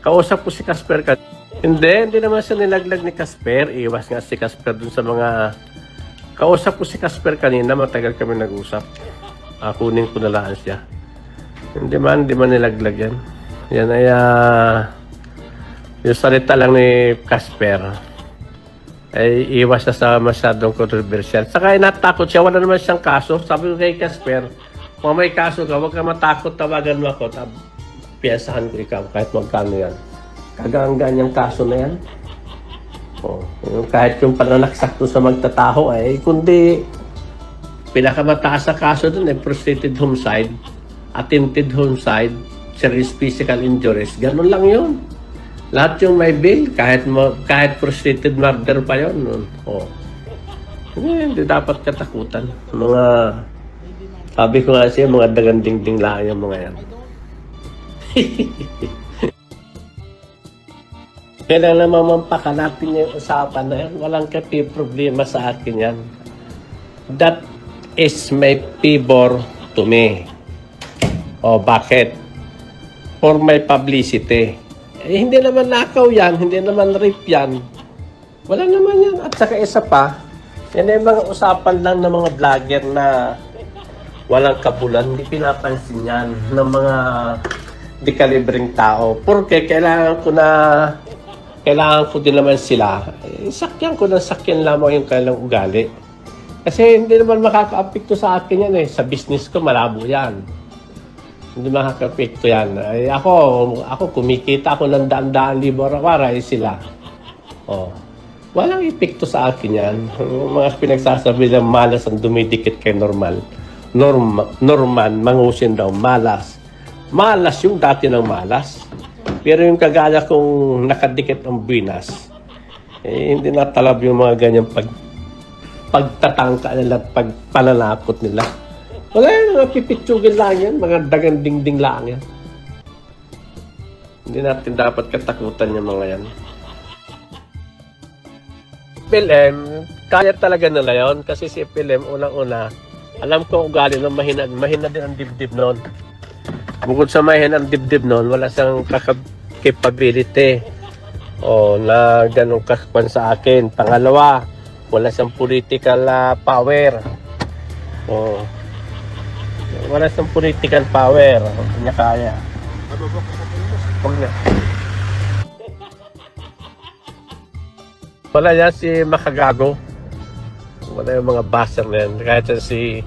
Kausap ko si Casper ka. Hindi naman siya nilaglag ni Casper. Iwas nga si Casper dun sa mga... Kausap ko si Casper kanina, matagal kami nag-usap. Kunin ko na laan siya. Hindi man nilaglag yan. Yan ay yung salita lang ni Casper ay iwas na sa masyadong controversial. Saka natakot siya, wala naman siyang kaso. Sabi ko kay Casper, kung may kaso ka, huwag ka matakot, tawagan mo ako. Piyasahan ko ikaw kahit magkano yan. Kaganggan yung kaso na yan. Kahit yung pananaksak to sa magtataho ay kundi pinakamataas na kaso dun ay prostrated homicide, attempted homicide, serious physical injuries. Ganun lang yun. Lahat yung may bail, kahit prostrated murder pa yun. Hindi dapat katakutan. Sabi ko nga siya, mga daganding-ding lang yung mga yan. Kailangan naman pakanapin niya yung usapan na yan. Walang problema sa akin yan. That is my favor to me. Bakit? For my publicity. Hindi naman nakaw yan, hindi naman rape yan. Wala naman yan. At saka isa pa, yan ay mga usapan lang ng mga vlogger na walang kabulan. Hindi pinapansin yan ng mga dekalibreng tao. Porque kailangan ko din naman sila. Sakyan ko ng sakyan lamang yung kailang ugali. Kasi hindi naman makaka-apekto sa akin yan Sa business ko, malabo yan. Hindi makaka-apekto yan. Ako kumikita ako ng daan-daan libo araw-araw sila. Walang epekto sa akin yan. Mga pinagsasabi ng malas ang dumidikit kay Norman, Mangusin daw, malas. Malas yung dati ng malas. Pero yung kagaya kong nakadikit ang binas, hindi natalab yung mga ganyang pagtatangka nila at pagpananakot nila. Wala yan, mga pipitsugin lang yan, mga daganding-ding lang yan. Hindi natin dapat katakutan yung mga yan. PLM, kaya talaga nila yun kasi si PLM unang-una, alam ko ugali nung mahina din ang dibdib noon. Bukod sa mahina ang dibdib noon, wala siyang capability na ganun kakpan sa akin. Pangalawa, wala siyang political power. Wala siyang political power. Hindi niya kaya. Huwag na. Wala yan si Makagago. Wala yung mga baser na yan. Kahit si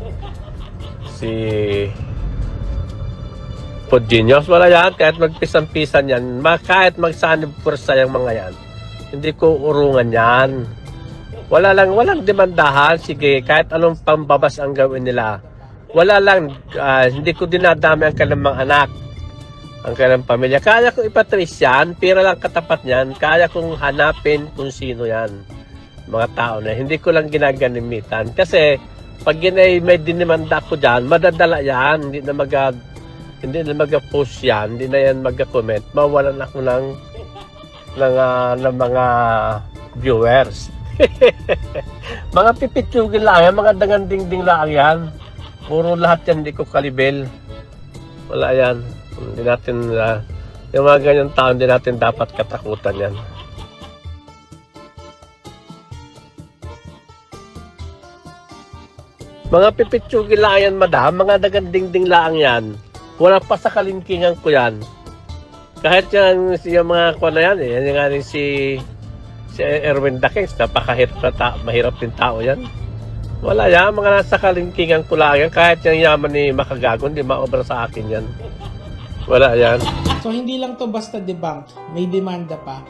Podgenius, wala yan. Kahit magpisan-pisan yan. Kahit magsanib kursa yung mga yan. Hindi ko urungan yan. Walang demandahan. Sige, kahit anong pambabas ang gawin nila. Wala lang. Hindi ko dinadami ang kanilang mga anak. Ang kanilang pamilya. Kaya kong ipatrace yan. Pira lang katapat niyan. Kaya kong hanapin kung sino yan. Mga tao na. Hindi ko lang ginaganimitan. Kasi pag may dinimanda ko dyan, madadala yan. Hindi na mag-post yan, hindi na yan mag-comment, mawalan ako ng mga viewers. Mga pipitsugin lang yan, mga danganding-ding lang yan. Puro lahat yan, hindi ko kalibel. Wala yan. Hindi natin, yung mga ganyan tao, hindi natin dapat katakutan yan. Mga pipitsugin lang yan, madam, mga danganding-ding lang yan. Wala pa sa kalingkingan ko yan. Kahit yung mga kuha na yan, yan nga rin si Erwin Dakings, napakahirap na mahirap din tao yan. Wala yan, mga nasa kalingkingan ko lang yan. Kahit yung yaman ni Makagago, hindi maobra sa akin yan. Wala yan. So hindi lang to basta debunk, may demanda pa.